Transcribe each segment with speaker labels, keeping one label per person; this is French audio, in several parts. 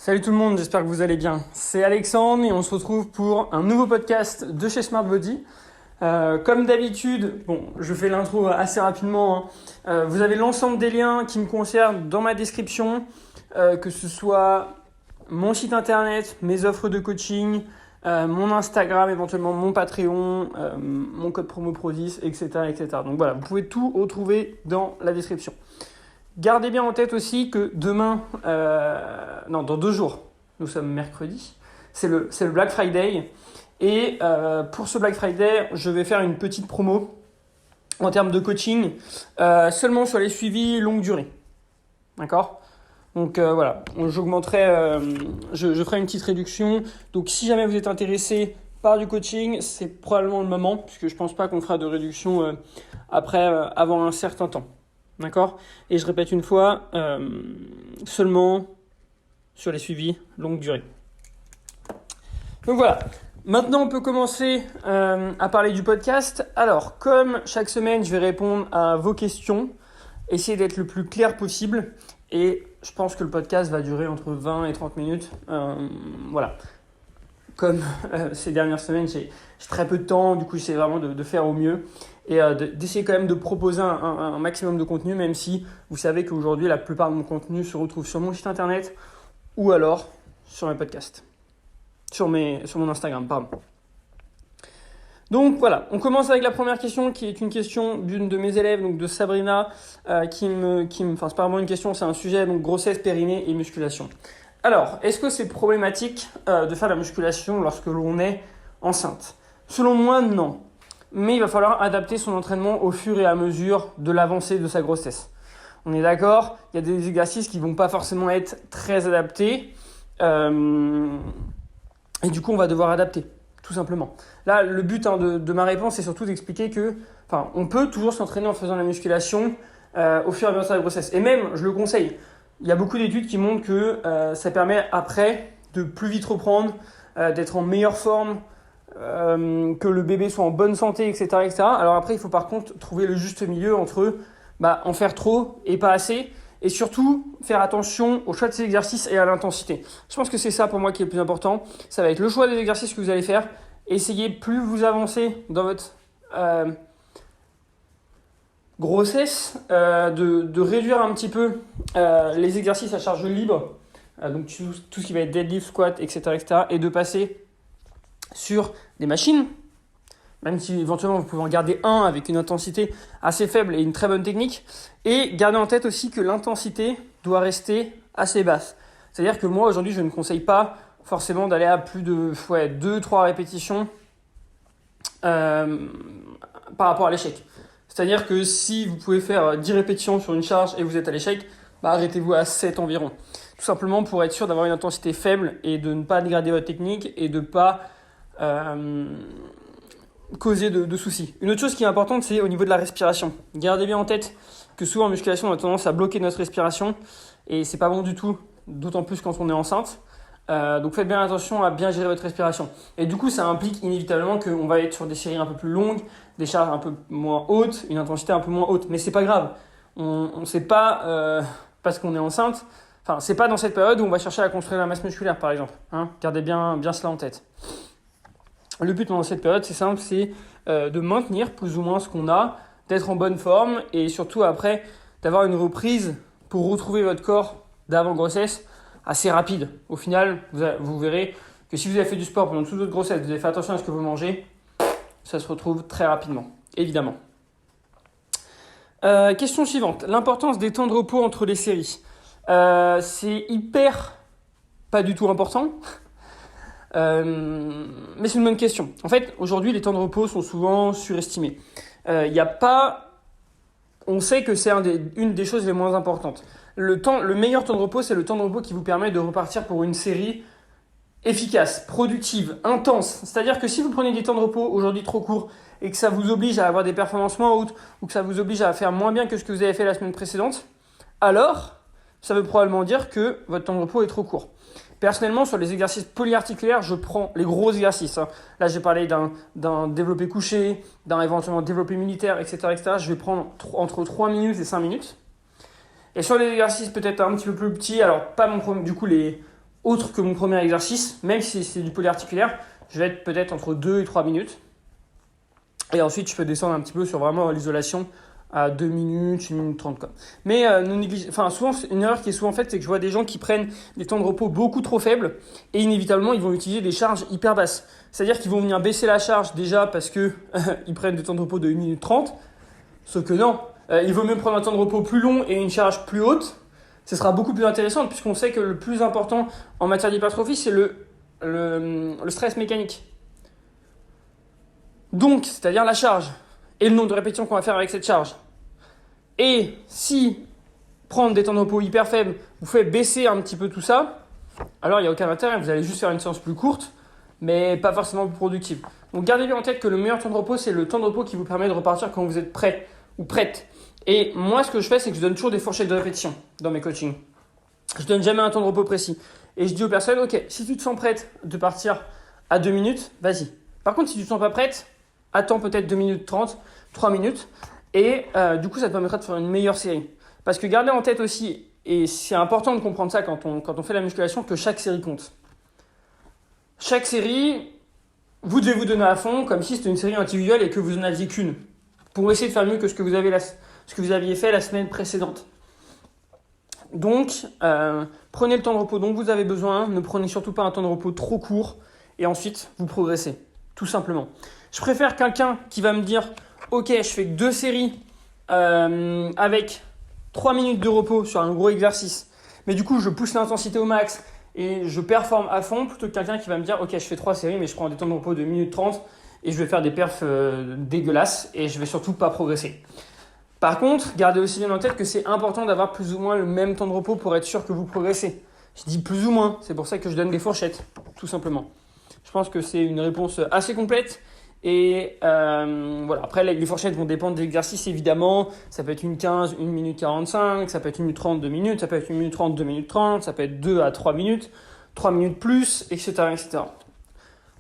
Speaker 1: Salut tout le monde, j'espère que vous allez bien. C'est Alexandre et on se retrouve pour un nouveau podcast de chez Smart Body. Comme d'habitude, je fais l'intro assez rapidement. Vous avez l'ensemble des liens qui me concernent dans ma description, que ce soit mon site internet, mes offres de coaching, mon Instagram, éventuellement mon Patreon, mon code promo Pro10, etc., etc. Donc voilà, vous pouvez tout retrouver dans la description. Gardez bien en tête aussi que demain, dans 2 jours, nous sommes mercredi, c'est le Black Friday. Et pour ce Black Friday, je vais faire une petite promo en termes de coaching, seulement sur les suivis longue durée. D'accord ? Donc voilà, j'augmenterai, je ferai une petite réduction. Donc si jamais vous êtes intéressé par du coaching, c'est probablement le moment, puisque je ne pense pas qu'on fera de réduction avant un certain temps. D'accord ? Et je répète une fois, seulement sur les suivis longue durée. Donc voilà, maintenant on peut commencer à parler du podcast. Alors, comme chaque semaine, je vais répondre à vos questions, essayer d'être le plus clair possible. Et je pense que le podcast va durer entre 20 et 30 minutes. Voilà. Comme ces dernières semaines, j'ai très peu de temps, du coup j'essaie vraiment de faire au mieux et d'essayer quand même de proposer un maximum de contenu, même si vous savez qu'aujourd'hui la plupart de mon contenu se retrouve sur mon site internet ou alors sur mes podcasts, sur mon Instagram, pardon. Donc voilà, on commence avec la première question qui est une question d'une de mes élèves, donc de Sabrina, enfin c'est pas vraiment une question, c'est un sujet, donc grossesse, périnée et musculation. Alors, est-ce que c'est problématique de faire la musculation lorsque l'on est enceinte ? Selon moi, non. Mais il va falloir adapter son entraînement au fur et à mesure de l'avancée de sa grossesse. On est d'accord ? Il y a des exercices qui ne vont pas forcément être très adaptés. Et du coup, on va devoir adapter, tout simplement. Là, le but de ma réponse, c'est surtout d'expliquer on peut toujours s'entraîner en faisant la musculation au fur et à mesure de sa grossesse. Et même, je le conseille. Il y a beaucoup d'études qui montrent que ça permet après de plus vite reprendre, d'être en meilleure forme, que le bébé soit en bonne santé, etc., etc. Alors après, il faut par contre trouver le juste milieu entre en faire trop et pas assez, et surtout faire attention au choix de ces exercices et à l'intensité. Je pense que c'est ça pour moi qui est le plus important. Ça va être le choix des exercices que vous allez faire. Essayez, plus vous avancez dans votre grossesse, de réduire un petit peu les exercices à charge libre, donc tout ce qui va être deadlift, squat, etc., etc., et de passer sur des machines, même si éventuellement vous pouvez en garder un avec une intensité assez faible et une très bonne technique, et garder en tête aussi que l'intensité doit rester assez basse. C'est-à-dire que moi aujourd'hui je ne conseille pas forcément d'aller à plus de 2-3 répétitions par rapport à l'échec. C'est-à-dire que si vous pouvez faire 10 répétitions sur une charge et vous êtes à l'échec, arrêtez-vous à 7 environ. Tout simplement pour être sûr d'avoir une intensité faible et de ne pas dégrader votre technique et de ne pas causer de soucis. Une autre chose qui est importante, c'est au niveau de la respiration. Gardez bien en tête que souvent en musculation, on a tendance à bloquer notre respiration et c'est pas bon du tout, d'autant plus quand on est enceinte. Donc faites bien attention à bien gérer votre respiration. Et du coup, ça implique inévitablement qu'on va être sur des séries un peu plus longues, des charges un peu moins hautes, une intensité un peu moins haute. Mais c'est pas grave. On ne sait pas, parce qu'on est enceinte, c'est pas dans cette période où on va chercher à construire la masse musculaire, par exemple. Gardez bien cela en tête. Le but pendant cette période, c'est simple, c'est de maintenir plus ou moins ce qu'on a, d'être en bonne forme et surtout après d'avoir une reprise pour retrouver votre corps d'avant grossesse assez rapide. Au final, vous verrez que si vous avez fait du sport pendant toute votre grossesse, vous avez fait attention à ce que vous mangez, ça se retrouve très rapidement, évidemment. Question suivante. L'importance des temps de repos entre les séries. C'est hyper pas du tout important, mais c'est une bonne question. En fait, aujourd'hui, les temps de repos sont souvent surestimés. On sait que c'est une des choses les moins importantes. Le meilleur temps de repos, c'est le temps de repos qui vous permet de repartir pour une série efficace, productive, intense. C'est-à-dire que si vous prenez des temps de repos aujourd'hui trop courts et que ça vous oblige à avoir des performances moins hautes ou que ça vous oblige à faire moins bien que ce que vous avez fait la semaine précédente, alors ça veut probablement dire que votre temps de repos est trop court. Personnellement, sur les exercices polyarticulaires, je prends les gros exercices. Là, j'ai parlé d'un développé couché, d'un éventuellement développé militaire, etc., etc. Je vais prendre entre 3 minutes et 5 minutes. Et sur les exercices peut-être un petit peu plus petits, alors pas mon problème, du coup, autre que mon premier exercice, même si c'est du polyarticulaire, je vais être peut-être entre 2 et 3 minutes. Et ensuite, je peux descendre un petit peu sur vraiment l'isolation à 2 minutes, 1 minute 30 quoi. Mais souvent, une erreur qui est souvent faite, c'est que je vois des gens qui prennent des temps de repos beaucoup trop faibles et inévitablement, ils vont utiliser des charges hyper basses. C'est-à-dire qu'ils vont venir baisser la charge déjà parce que ils prennent des temps de repos de 1 minute 30. Sauf que non, il vaut mieux prendre un temps de repos plus long et une charge plus haute. Ce sera beaucoup plus intéressant puisqu'on sait que le plus important en matière d'hypertrophie, c'est le stress mécanique. Donc, c'est-à-dire la charge et le nombre de répétitions qu'on va faire avec cette charge. Et si prendre des temps de repos hyper faibles vous fait baisser un petit peu tout ça, alors il n'y a aucun intérêt, vous allez juste faire une séance plus courte, mais pas forcément plus productive. Donc gardez bien en tête que le meilleur temps de repos, c'est le temps de repos qui vous permet de repartir quand vous êtes prêt ou prête. Et moi, ce que je fais, c'est que je donne toujours des fourchettes de répétition dans mes coachings. Je donne jamais un temps de repos précis. Et je dis aux personnes, ok, si tu te sens prête de partir à 2 minutes, vas-y. Par contre, si tu ne te sens pas prête, attends peut-être 2 minutes 30, 3 minutes. Et du coup, ça te permettra de faire une meilleure série. Parce que gardez en tête aussi, et c'est important de comprendre ça quand on fait la musculation, que chaque série compte. Chaque série, vous devez vous donner à fond, comme si c'était une série individuelle et que vous n'en aviez qu'une. Pour essayer de faire mieux que ce que vous aviez fait la semaine précédente. Donc, prenez le temps de repos dont vous avez besoin. Ne prenez surtout pas un temps de repos trop court. Et ensuite, vous progressez. Tout simplement. Je préfère quelqu'un qui va me dire « Ok, je fais 2 séries avec 3 minutes de repos sur un gros exercice. Mais du coup, je pousse l'intensité au max et je performe à fond. » Plutôt que quelqu'un qui va me dire « Ok, je fais 3 séries, mais je prends des temps de repos de 1 minute 30 et je vais faire des perfs dégueulasses et je vais surtout pas progresser. » Par contre, gardez aussi bien en tête que c'est important d'avoir plus ou moins le même temps de repos pour être sûr que vous progressez. Je dis plus ou moins, c'est pour ça que je donne des fourchettes, tout simplement. Je pense que c'est une réponse assez complète. Et voilà. Après, les fourchettes vont dépendre des exercices, évidemment. Ça peut être une 15, 1 minute 45, ça peut être 1 minute 30, 2 minutes, ça peut être 1 minute 30, 2 minutes 30, ça peut être 2 à 3 minutes, 3 minutes plus, etc., etc.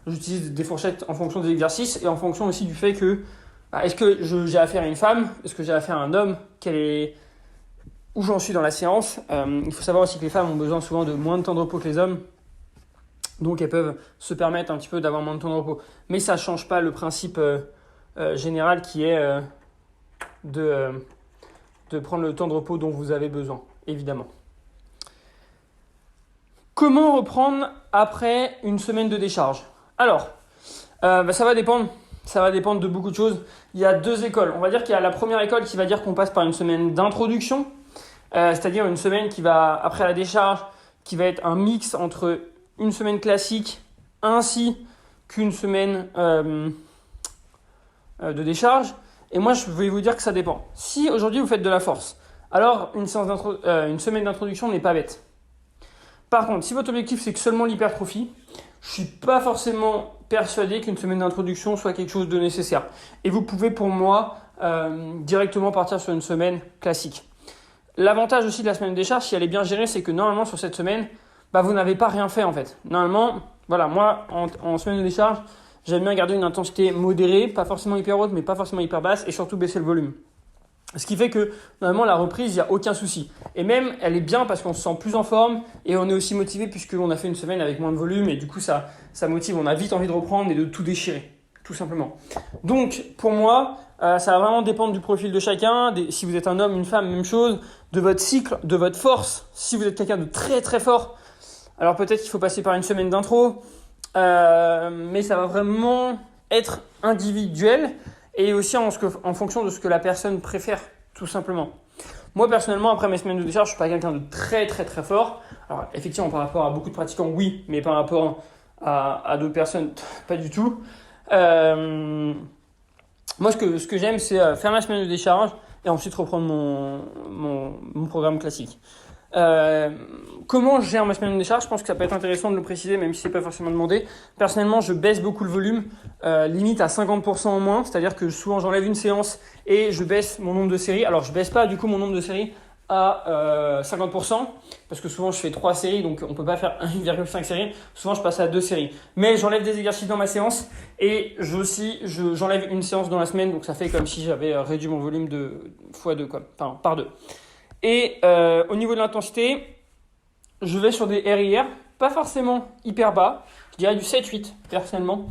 Speaker 1: J'utilise des fourchettes en fonction des exercices et en fonction aussi du fait que est-ce que j'ai affaire à une femme, est-ce que j'ai affaire à un homme, où j'en suis dans la séance. Il faut savoir aussi que les femmes ont besoin souvent de moins de temps de repos que les hommes. Donc elles peuvent se permettre un petit peu d'avoir moins de temps de repos. Mais ça ne change pas le principe général qui est de prendre le temps de repos dont vous avez besoin, évidemment. Comment reprendre après une semaine de décharge ? Alors, ça va dépendre. Ça va dépendre de beaucoup de choses. Il y a 2 écoles. On va dire qu'il y a la première école qui va dire qu'on passe par une semaine d'introduction, c'est-à-dire une semaine qui va, après la décharge, qui va être un mix entre une semaine classique ainsi qu'une semaine de décharge. Et moi, je vais vous dire que ça dépend. Si aujourd'hui vous faites de la force, alors une semaine d'introduction n'est pas bête. Par contre, si votre objectif c'est que seulement l'hypertrophie, je ne suis pas forcément persuadé qu'une semaine d'introduction soit quelque chose de nécessaire. Et vous pouvez pour moi directement partir sur une semaine classique. L'avantage aussi de la semaine de décharge, si elle est bien gérée, c'est que normalement sur cette semaine, vous n'avez pas rien fait en fait. Normalement, voilà, moi en semaine de décharge, j'aime bien garder une intensité modérée, pas forcément hyper haute, mais pas forcément hyper basse, et surtout baisser le volume. Ce qui fait que, normalement, la reprise, il n'y a aucun souci. Et même, elle est bien parce qu'on se sent plus en forme et on est aussi motivé puisqu'on a fait une semaine avec moins de volume et du coup, ça motive. On a vite envie de reprendre et de tout déchirer, tout simplement. Donc, pour moi, ça va vraiment dépendre du profil de chacun. Si vous êtes un homme, une femme, même chose. De votre cycle, de votre force. Si vous êtes quelqu'un de très, très fort, alors peut-être qu'il faut passer par une semaine d'intro. Mais ça va vraiment être individuel. Et aussi en fonction de ce que la personne préfère, tout simplement. Moi, personnellement, après mes semaines de décharge, je ne suis pas quelqu'un de très, très, très fort. Alors, effectivement, par rapport à beaucoup de pratiquants, oui, mais par rapport à d'autres personnes, pas du tout. Moi, ce que j'aime, c'est faire ma semaine de décharge et ensuite reprendre mon programme classique. Comment je gère ma semaine de décharge ? Je pense que ça peut être intéressant de le préciser, même si c'est pas forcément demandé. Personnellement, je baisse beaucoup le volume, limite à 50% en moins, c'est-à-dire que souvent j'enlève une séance et je baisse mon nombre de séries. Alors je baisse pas du coup mon nombre de séries à 50%, parce que souvent je fais 3 séries, donc on peut pas faire 1,5 séries. Souvent je passe à 2 séries. Mais j'enlève des exercices dans ma séance et j'enlève une séance dans la semaine, donc ça fait comme si j'avais réduit mon volume par 2. Et au niveau de l'intensité, je vais sur des RIR. pas forcément hyper bas, je dirais du 7-8 personnellement.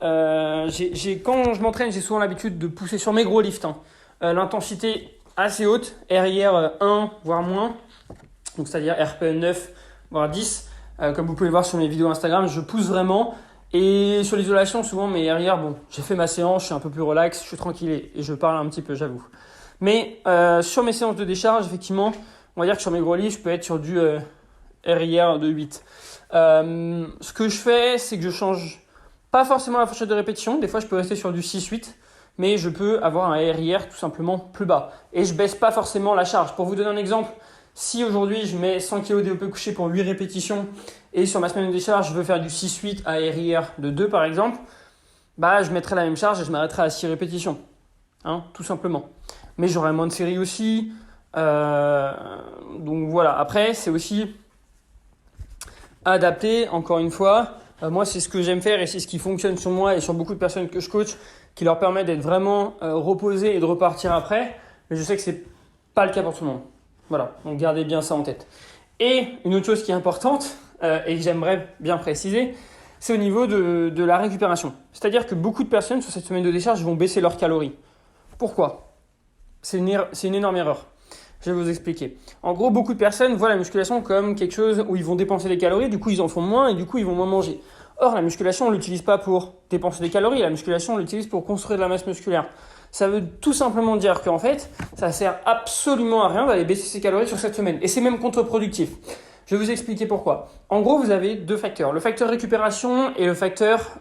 Speaker 1: Quand je m'entraîne, j'ai souvent l'habitude de pousser sur mes gros lifts. L'intensité assez haute, RIR 1 voire moins, donc c'est-à-dire RPE 9 voire 10. Comme vous pouvez le voir sur mes vidéos Instagram, je pousse vraiment. Et sur l'isolation, souvent mes RIR, j'ai fait ma séance, je suis un peu plus relax, je suis tranquille et je parle un petit peu, j'avoue. Mais sur mes séances de décharge, effectivement, on va dire que sur mes gros lifts, je peux être sur du RIR de 8. Ce que je fais, c'est que je change pas forcément la fourchette de répétition. Des fois, je peux rester sur du 6-8, mais je peux avoir un RIR tout simplement plus bas. Et je baisse pas forcément la charge. Pour vous donner un exemple, si aujourd'hui je mets 100 kg développé couché pour 8 répétitions et sur ma semaine de décharge, je veux faire du 6-8 à RIR de 2 par exemple, je mettrai la même charge et je m'arrêterai à 6 répétitions. Tout simplement. Mais j'aurai moins de séries aussi. Donc voilà. Après, c'est aussi adapté, encore une fois. Moi, c'est ce que j'aime faire et c'est ce qui fonctionne sur moi et sur beaucoup de personnes que je coach, qui leur permet d'être vraiment reposés et de repartir après. Mais je sais que c'est pas le cas pour tout le monde. Voilà, donc gardez bien ça en tête. Et une autre chose qui est importante et que j'aimerais bien préciser, c'est au niveau de la récupération. C'est-à-dire que beaucoup de personnes sur cette semaine de décharge vont baisser leurs calories. Pourquoi ? C'est une énorme erreur. Je vais vous expliquer. En gros, beaucoup de personnes voient la musculation comme quelque chose où ils vont dépenser des calories, du coup ils en font moins et du coup ils vont moins manger. Or, la musculation, on ne l'utilise pas pour dépenser des calories, la musculation, on l'utilise pour construire de la masse musculaire. Ça veut tout simplement dire qu'en fait, ça sert absolument à rien d'aller baisser ses calories sur cette semaine. Et c'est même contre-productif. Je vais vous expliquer pourquoi. En gros, vous avez deux facteurs. Le facteur récupération et le facteur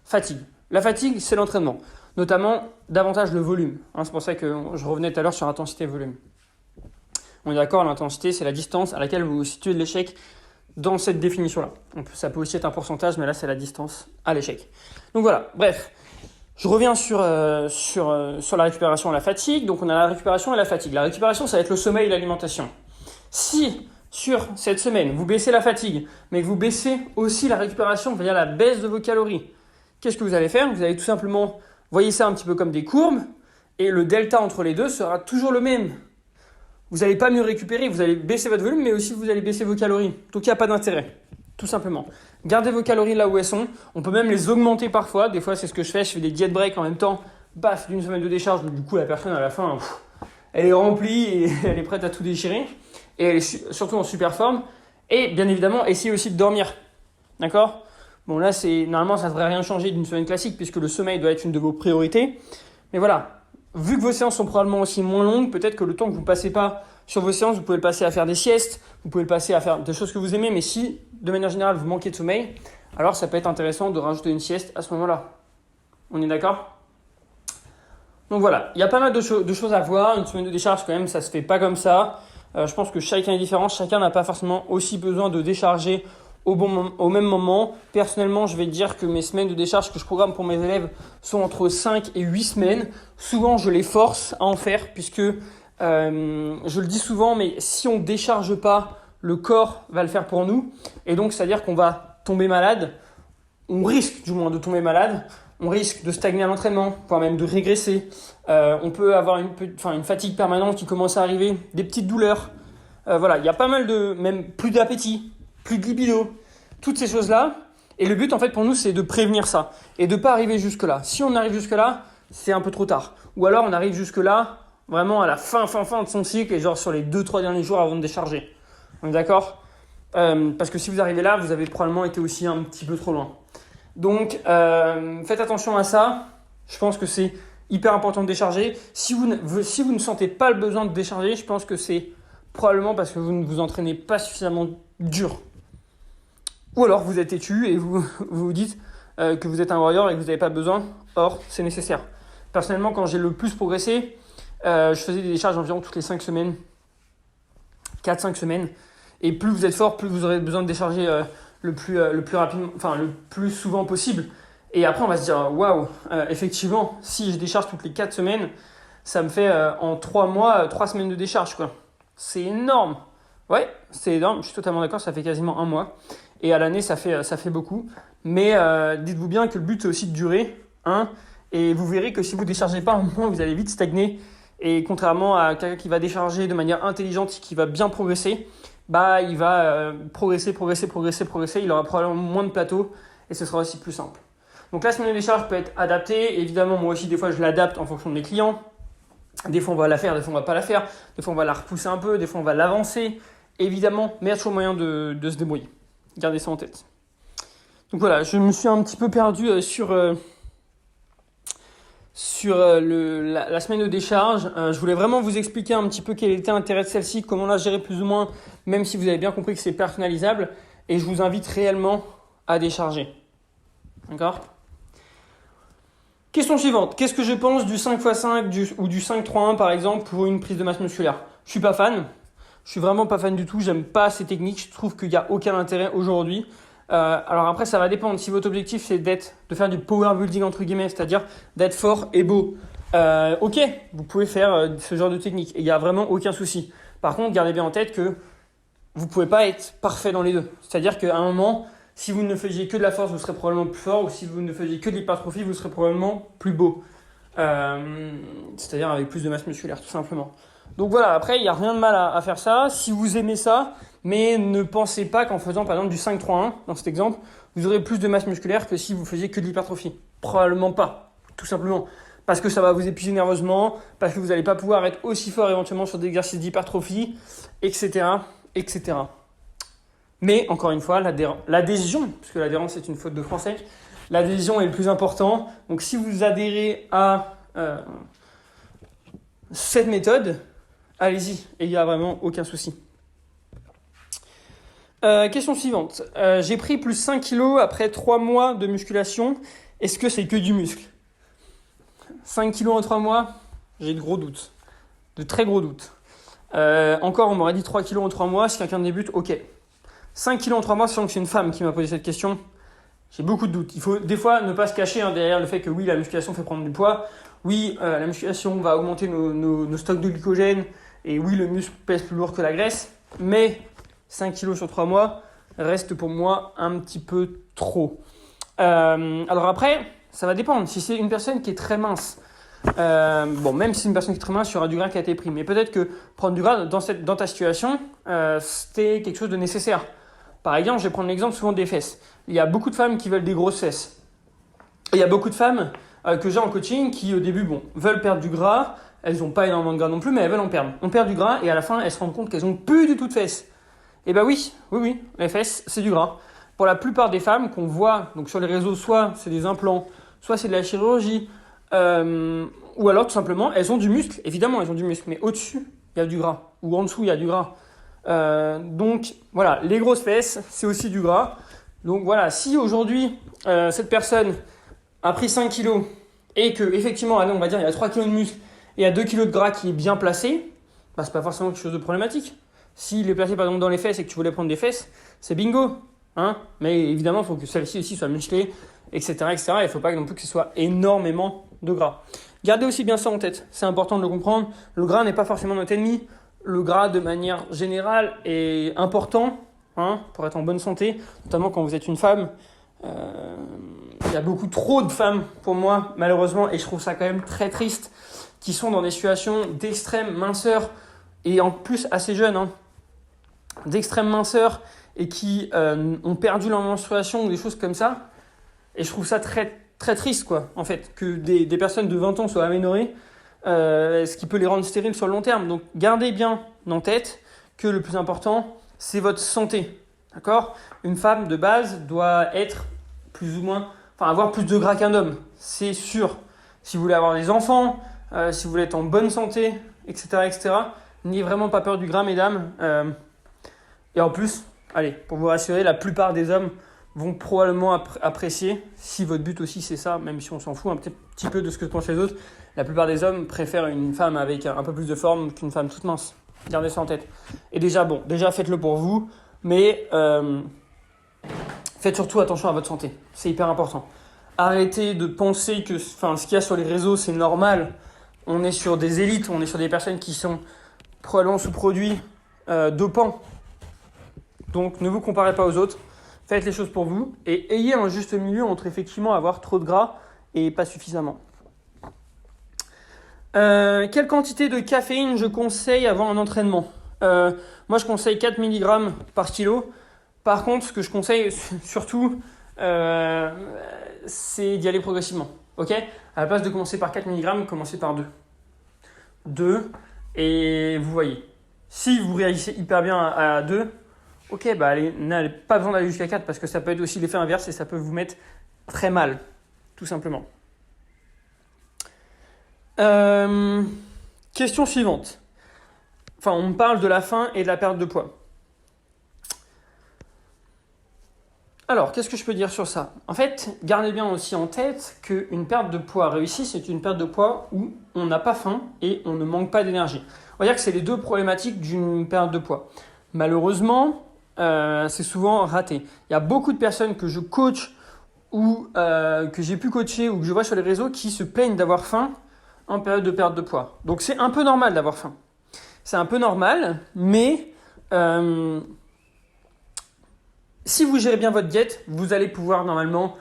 Speaker 1: fatigue. La fatigue, c'est l'entraînement. Notamment, davantage le volume. C'est pour ça que je revenais tout à l'heure sur intensité et volume. On est d'accord, l'intensité, c'est la distance à laquelle vous vous situez de l'échec dans cette définition-là. Ça peut aussi être un pourcentage, mais là, c'est la distance à l'échec. Donc voilà, bref. Je reviens sur la récupération et la fatigue. Donc on a la récupération et la fatigue. La récupération, ça va être le sommeil et l'alimentation. Si, sur cette semaine, vous baissez la fatigue, mais que vous baissez aussi la récupération, c'est-à-dire la baisse de vos calories, qu'est-ce que vous allez faire ? Vous allez tout simplement, voyez ça un petit peu comme des courbes, et le delta entre les deux sera toujours le même. Vous n'allez pas mieux récupérer, vous allez baisser votre volume, mais aussi vous allez baisser vos calories. Donc il n'y a pas d'intérêt, tout simplement. Gardez vos calories là où elles sont. On peut même les augmenter parfois. Des fois, c'est ce que je fais des diet breaks en même temps. D'une semaine de décharge. Du coup, la personne, à la fin, elle est remplie et elle est prête à tout déchirer. Et elle est surtout en super forme. Et bien évidemment, essayez aussi de dormir. D'accord ? Bon, là, normalement, ça ne devrait rien changer d'une semaine classique puisque le sommeil doit être une de vos priorités. Mais voilà. Vu que vos séances sont probablement aussi moins longues, peut-être que le temps que vous ne passez pas sur vos séances, vous pouvez le passer à faire des siestes, vous pouvez le passer à faire des choses que vous aimez, mais si, de manière générale, vous manquez de sommeil, alors ça peut être intéressant de rajouter une sieste à ce moment-là. On est d'accord ? Donc voilà, il y a pas mal de choses à voir. Une semaine de décharge, quand même, ça ne se fait pas comme ça. Je pense que chacun est différent, chacun n'a pas forcément aussi besoin de décharger au même moment. Personnellement, je vais dire que mes semaines de décharge que je programme pour mes élèves sont entre 5 et 8 semaines. Souvent, je les force à en faire puisque, je le dis souvent, mais si on ne décharge pas, le corps va le faire pour nous. Et donc, c'est-à-dire qu'on va tomber malade. On risque du moins de tomber malade. On risque de stagner à l'entraînement, voire même de régresser. On peut avoir une fatigue permanente qui commence à arriver, des petites douleurs. Voilà, il y a pas mal même plus d'appétit, plus de libido, toutes ces choses-là. Et le but, en fait, pour nous, c'est de prévenir ça et de ne pas arriver jusque-là. Si on arrive jusque-là, c'est un peu trop tard. Ou alors, on arrive jusque-là, vraiment à la fin de son cycle et genre sur les 2-3 derniers jours avant de décharger. On est d'accord ? Parce que si vous arrivez là, vous avez probablement été aussi un petit peu trop loin. Donc, faites attention à ça. Je pense que c'est hyper important de décharger. Si vous ne sentez pas le besoin de décharger, je pense que c'est probablement parce que vous ne vous entraînez pas suffisamment dur. Ou alors vous êtes têtu et vous vous dites que vous êtes un warrior et que vous n'avez pas besoin. Or, c'est nécessaire. Personnellement, quand j'ai le plus progressé, je faisais des décharges environ toutes les 5 semaines. 4-5 semaines. Et plus vous êtes fort, plus vous aurez besoin de décharger le plus rapidement, le plus souvent possible. Et après, on va se dire, waouh, effectivement, si je décharge toutes les 4 semaines, ça me fait en 3 mois, 3 semaines de décharge, quoi. C'est énorme. Ouais, c'est énorme, je suis totalement d'accord, ça fait quasiment 1 mois. Et à l'année, ça fait beaucoup. Mais dites-vous bien que le but, c'est aussi de durer. Et vous verrez que si vous ne déchargez pas, à un moment, vous allez vite stagner. Et contrairement à quelqu'un qui va décharger de manière intelligente, qui va bien progresser, bah il va progresser, il aura probablement moins de plateaux et ce sera aussi plus simple. Donc la semaine de décharge peut être adaptée, évidemment moi aussi des fois je l'adapte en fonction de mes clients, des fois on va la faire, des fois on va pas la faire, des fois on va la repousser un peu, des fois on va l'avancer, évidemment, mais il y a toujours moyen de se débrouiller, gardez ça en tête. Donc voilà, je me suis un petit peu perdu sur la semaine de décharge. Je voulais vraiment vous expliquer un petit peu quel était l'intérêt de celle-ci, comment la gérer plus ou moins, même si vous avez bien compris que c'est personnalisable. Et je vous invite réellement à décharger. D'accord ? Question suivante. Qu'est-ce que je pense du 5x5 ou du 5-3-1 par exemple pour une prise de masse musculaire ? Je suis pas fan. Je suis vraiment pas fan du tout. J'aime pas ces techniques. Je trouve qu'il n'y a aucun intérêt aujourd'hui. Alors après, ça va dépendre. Si votre objectif c'est de faire du power building entre guillemets, c'est-à-dire d'être fort et beau, ok, vous pouvez faire ce genre de technique. Il n'y a vraiment aucun souci. Par contre, gardez bien en tête que vous pouvez pas être parfait dans les deux. C'est-à-dire qu'à un moment, si vous ne faisiez que de la force, vous serez probablement plus fort, ou si vous ne faisiez que de l'hypertrophie, vous serez probablement plus beau. C'est-à-dire avec plus de masse musculaire, tout simplement. Donc voilà, après, il n'y a rien de mal à faire ça. Si vous aimez ça, mais ne pensez pas qu'en faisant par exemple du 5-3-1, dans cet exemple, vous aurez plus de masse musculaire que si vous faisiez que de l'hypertrophie. Probablement pas, tout simplement. Parce que ça va vous épuiser nerveusement, parce que vous n'allez pas pouvoir être aussi fort éventuellement sur des exercices d'hypertrophie, etc., etc. Mais encore une fois, l'adhésion, puisque l'adhérence c'est une faute de français, l'adhésion est le plus important. Donc si vous adhérez à cette méthode, allez-y, et il n'y a vraiment aucun souci. Question suivante. J'ai pris plus 5 kilos après 3 mois de musculation. Est-ce que c'est que du muscle ? 5 kilos en 3 mois, j'ai de gros doutes. De très gros doutes. Encore, on m'aurait dit 3 kilos en 3 mois. Si quelqu'un débute, ok. 5 kilos en 3 mois, sachant que c'est une femme qui m'a posé cette question, j'ai beaucoup de doutes. Il faut des fois ne pas se cacher derrière le fait que oui, la musculation fait prendre du poids. Oui, la musculation va augmenter nos stocks de glycogène. Et oui, le muscle pèse plus lourd que la graisse. Mais 5 kilos sur 3 mois reste pour moi un petit peu trop. Alors après, ça va dépendre. Si c'est une personne qui est très mince, même si c'est une personne qui est très mince, il y aura du gras qui a été pris. Mais peut-être que prendre du gras dans ta situation, c'était quelque chose de nécessaire. Par exemple, je vais prendre l'exemple souvent des fesses. Il y a beaucoup de femmes qui veulent des grosses fesses. Et il y a beaucoup de femmes que j'ai en coaching qui au début veulent perdre du gras. Elles n'ont pas énormément de gras non plus, mais elles veulent en perdre. On perd du gras et à la fin, elles se rendent compte qu'elles n'ont plus du tout de fesses. Et bah oui, les fesses, c'est du gras. Pour la plupart des femmes qu'on voit donc sur les réseaux, soit c'est des implants, soit c'est de la chirurgie, ou alors tout simplement, elles ont du muscle. Évidemment, elles ont du muscle, mais au-dessus, il y a du gras. Ou en dessous, il y a du gras. Donc voilà, les grosses fesses, c'est aussi du gras. Donc voilà, si aujourd'hui, cette personne a pris 5 kilos et que effectivement, on va dire il y a 3 kilos de muscle et il y a 2 kilos de gras qui est bien placé, bah, c'est pas forcément quelque chose de problématique. S'il est placé par exemple dans les fesses et que tu voulais prendre des fesses, c'est bingo. Mais évidemment, il faut que celle-ci aussi soit musclée, etc. Il ne faut pas non plus que ce soit énormément de gras. Gardez aussi bien ça en tête, c'est important de le comprendre. Le gras n'est pas forcément notre ennemi. Le gras, de manière générale, est important pour être en bonne santé, notamment quand vous êtes une femme. Il y a beaucoup trop de femmes, pour moi, malheureusement, et je trouve ça quand même très triste, qui sont dans des situations d'extrême minceur, et en plus assez jeunes, d'extrême minceur, et qui ont perdu leur menstruation ou des choses comme ça. Et je trouve ça très, très triste, quoi, en fait, que des personnes de 20 ans soient aménorrhées, ce qui peut les rendre stériles sur le long terme. Donc, gardez bien en tête que le plus important, c'est votre santé. D'accord ? Une femme, de base, doit être plus ou moins... avoir plus de gras qu'un homme, c'est sûr. Si vous voulez avoir des enfants, si vous voulez être en bonne santé, etc., n'ayez vraiment pas peur du gras, mesdames. Et en plus, allez, pour vous rassurer, la plupart des hommes vont probablement apprécier, si votre but aussi c'est ça, même si on s'en fout un petit peu de ce que pensent les autres, la plupart des hommes préfèrent une femme avec un peu plus de forme qu'une femme toute mince. Gardez ça en tête. Et déjà faites-le pour vous, mais faites surtout attention à votre santé. C'est hyper important. Arrêtez de penser que ce qu'il y a sur les réseaux, c'est normal. On est sur des élites, on est sur des personnes qui sont probablement sous produits dopants. Donc ne vous comparez pas aux autres. Faites les choses pour vous et ayez un juste milieu entre effectivement avoir trop de gras et pas suffisamment. Quelle quantité de caféine je conseille avant un entraînement ? Moi, je conseille 4 mg par kilo. Par contre, ce que je conseille surtout, c'est d'y aller progressivement. Ok ? À la place de commencer par 4 mg, commencez par 2. 2, et vous voyez. Si vous réagissez hyper bien à 2, ok, bah n'avez pas besoin d'aller jusqu'à 4 parce que ça peut être aussi l'effet inverse et ça peut vous mettre très mal, tout simplement. Question suivante. Enfin, on parle de la faim et de la perte de poids. Alors, qu'est-ce que je peux dire sur ça ? En fait, gardez bien aussi en tête qu'une perte de poids réussie, c'est une perte de poids où on n'a pas faim et on ne manque pas d'énergie. On va dire que c'est les deux problématiques d'une perte de poids. Malheureusement, c'est souvent raté. Il y a beaucoup de personnes que je coach ou que j'ai pu coacher ou que je vois sur les réseaux qui se plaignent d'avoir faim en période de perte de poids. Donc, c'est un peu normal d'avoir faim. C'est un peu normal, mais si vous gérez bien votre diète, vous allez pouvoir normalement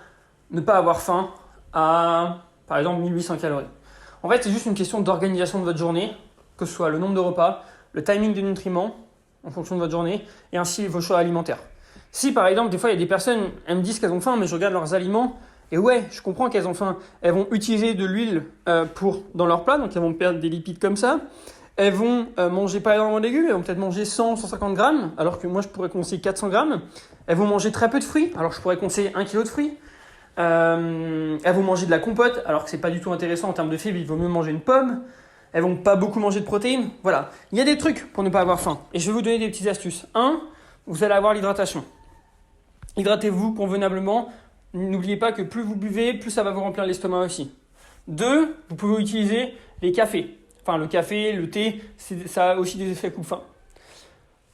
Speaker 1: ne pas avoir faim à, par exemple, 1800 calories. En fait, c'est juste une question d'organisation de votre journée, que ce soit le nombre de repas, le timing des nutriments en fonction de votre journée, et ainsi vos choix alimentaires. Si, par exemple, des fois, il y a des personnes, elles me disent qu'elles ont faim, mais je regarde leurs aliments, et ouais, je comprends qu'elles ont faim. Elles vont utiliser de l'huile dans leur plat, donc elles vont perdre des lipides comme ça. Elles vont manger pas énormément de légumes, elles vont peut-être manger 100-150 grammes, alors que moi je pourrais conseiller 400 grammes. Elles vont manger très peu de fruits, alors je pourrais conseiller 1 kg de fruits. Elles vont manger de la compote, alors que c'est pas du tout intéressant en termes de fibres, il vaut mieux manger une pomme. Elles vont pas beaucoup manger de protéines. Voilà, il y a des trucs pour ne pas avoir faim. Et je vais vous donner des petites astuces. 1, vous allez avoir l'hydratation. Hydratez-vous convenablement. N'oubliez pas que plus vous buvez, plus ça va vous remplir l'estomac aussi. 2, vous pouvez utiliser les cafés. Enfin, le café, le thé, ça a aussi des effets coupe-faim.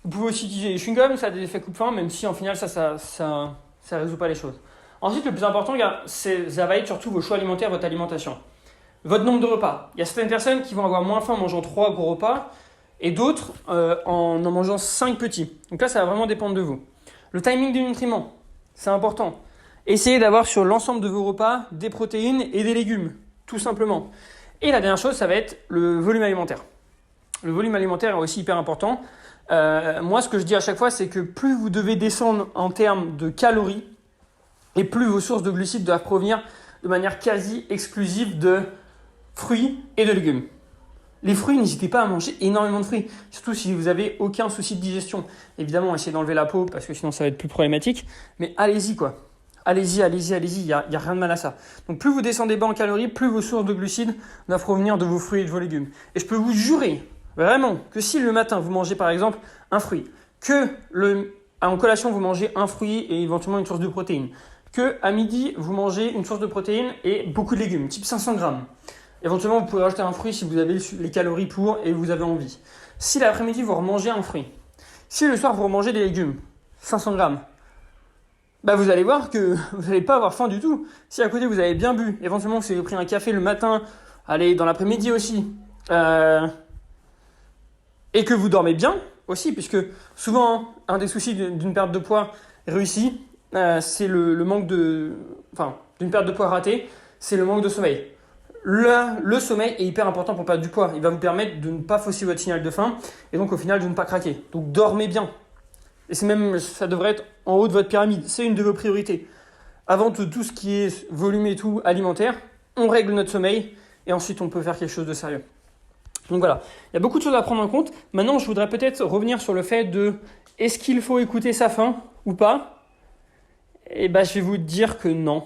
Speaker 1: Vous pouvez aussi utiliser les chewing-gums, ça a des effets coupe-faim, même si en final, ça résout pas les choses. Ensuite, le plus important, ça va être surtout vos choix alimentaires, votre alimentation. Votre nombre de repas. Il y a certaines personnes qui vont avoir moins faim en mangeant 3 gros repas et d'autres en mangeant 5 petits. Donc là, ça va vraiment dépendre de vous. Le timing des nutriments, c'est important. Essayez d'avoir sur l'ensemble de vos repas des protéines et des légumes, tout simplement. Et la dernière chose, ça va être le volume alimentaire. Le volume alimentaire est aussi hyper important. Moi, ce que je dis à chaque fois, c'est que plus vous devez descendre en termes de calories, et plus vos sources de glucides doivent provenir de manière quasi exclusive de fruits et de légumes. Les fruits, n'hésitez pas à manger énormément de fruits, surtout si vous n'avez aucun souci de digestion. Évidemment, essayez d'enlever la peau, parce que sinon ça va être plus problématique, mais allez-y quoi. Allez-y, il n'y a rien de mal à ça. Donc plus vous descendez bas en calories, plus vos sources de glucides doivent provenir de vos fruits et de vos légumes. Et je peux vous jurer, vraiment, que si le matin vous mangez par exemple un fruit, en collation vous mangez un fruit et éventuellement une source de protéines, qu'à midi vous mangez une source de protéines et beaucoup de légumes, type 500 grammes. Éventuellement vous pouvez rajouter un fruit si vous avez les calories pour et vous avez envie. Si l'après-midi vous remangez un fruit, si le soir vous remangez des légumes, 500 grammes, bah vous allez voir que vous n'allez pas avoir faim du tout. Si à côté vous avez bien bu, éventuellement vous avez pris un café le matin, allez dans l'après-midi aussi, et que vous dormez bien aussi, puisque souvent un des soucis d'une perte de poids réussie, c'est le manque d'une perte de poids ratée, c'est le manque de sommeil. Le sommeil est hyper important pour perdre du poids. Il va vous permettre de ne pas fausser votre signal de faim et donc au final de ne pas craquer. Donc dormez bien. Et ça devrait être en haut de votre pyramide. C'est une de vos priorités. Avant tout ce qui est volume et tout alimentaire, on règle notre sommeil et ensuite on peut faire quelque chose de sérieux. Donc voilà, il y a beaucoup de choses à prendre en compte. Maintenant, je voudrais peut-être revenir sur le fait de est-ce qu'il faut écouter sa faim ou pas ? Et je vais vous dire que non.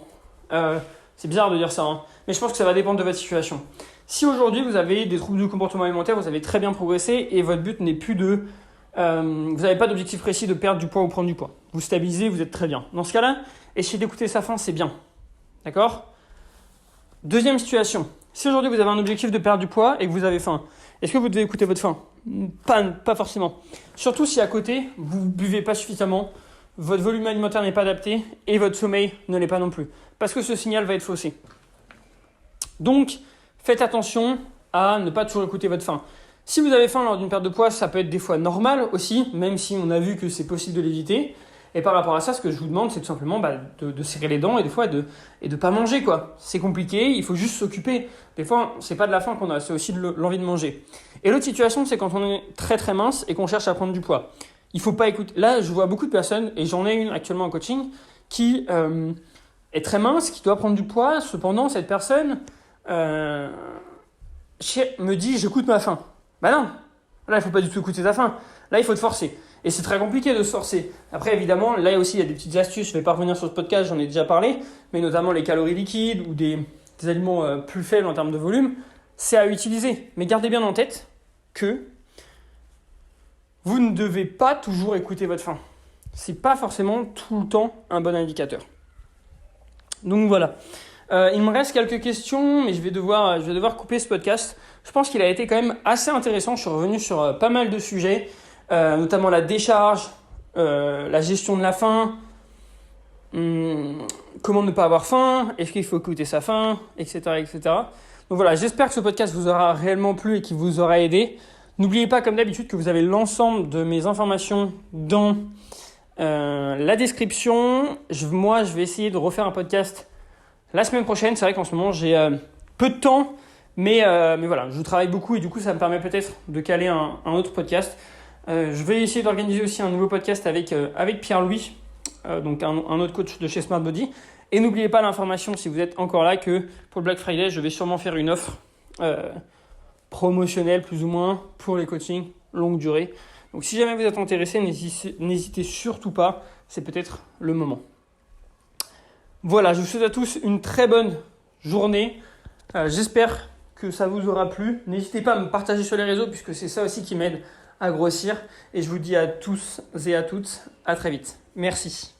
Speaker 1: C'est bizarre de dire ça, hein, mais je pense que ça va dépendre de votre situation. Si aujourd'hui vous avez des troubles du comportement alimentaire, vous avez très bien progressé et votre but n'est plus de... vous n'avez pas d'objectif précis de perdre du poids ou prendre du poids. Vous stabilisez, vous êtes très bien. Dans ce cas-là, essayez d'écouter sa faim, c'est bien. D'accord ? Deuxième situation. Si aujourd'hui vous avez un objectif de perdre du poids et que vous avez faim, est-ce que vous devez écouter votre faim ? Pas forcément. Surtout si à côté, vous ne buvez pas suffisamment, votre volume alimentaire n'est pas adapté et votre sommeil ne l'est pas non plus. Parce que ce signal va être faussé. Donc, faites attention à ne pas toujours écouter votre faim. Si vous avez faim lors d'une perte de poids, ça peut être des fois normal aussi, même si on a vu que c'est possible de l'éviter. Et par rapport à ça, ce que je vous demande, c'est tout simplement de serrer les dents et des fois de pas manger, quoi. C'est compliqué, il faut juste s'occuper. Des fois, c'est pas de la faim qu'on a, c'est aussi de l'envie de manger. Et l'autre situation, c'est quand on est très très mince et qu'on cherche à prendre du poids. Il faut pas écouter. Là, je vois beaucoup de personnes, et j'en ai une actuellement en coaching, qui est très mince, qui doit prendre du poids. Cependant, cette personne me dit, j'écoute ma faim. Bah non, là, il faut pas du tout écouter ta faim. Là, il faut te forcer. Et c'est très compliqué de se forcer. Après, évidemment, là aussi, il y a des petites astuces. Je ne vais pas revenir sur ce podcast, j'en ai déjà parlé. Mais notamment les calories liquides ou des aliments plus faibles en termes de volume, c'est à utiliser. Mais gardez bien en tête que vous ne devez pas toujours écouter votre faim. Ce n'est pas forcément tout le temps un bon indicateur. Donc voilà. Il me reste quelques questions, mais je vais devoir couper ce podcast. Je pense qu'il a été quand même assez intéressant. Je suis revenu sur pas mal de sujets. Notamment la décharge, la gestion de la faim, comment ne pas avoir faim, est-ce qu'il faut écouter sa faim, etc., etc. Donc voilà, j'espère que ce podcast vous aura réellement plu et qu'il vous aura aidé. N'oubliez pas, comme d'habitude, que vous avez l'ensemble de mes informations dans la description. Moi, je vais essayer de refaire un podcast la semaine prochaine. C'est vrai qu'en ce moment, j'ai peu de temps, mais voilà, je travaille beaucoup et du coup, ça me permet peut-être de caler un autre podcast. Je vais essayer d'organiser aussi un nouveau podcast avec Pierre-Louis, donc un autre coach de chez Smart Body. Et n'oubliez pas l'information, si vous êtes encore là, que pour le Black Friday, je vais sûrement faire une offre promotionnelle plus ou moins pour les coachings longue durée. Donc si jamais vous êtes intéressé, n'hésitez surtout pas, c'est peut-être le moment. Voilà, je vous souhaite à tous une très bonne journée. J'espère que ça vous aura plu. N'hésitez pas à me partager sur les réseaux puisque c'est ça aussi qui m'aide à grossir. Et je vous dis à tous et à toutes, à très vite. Merci.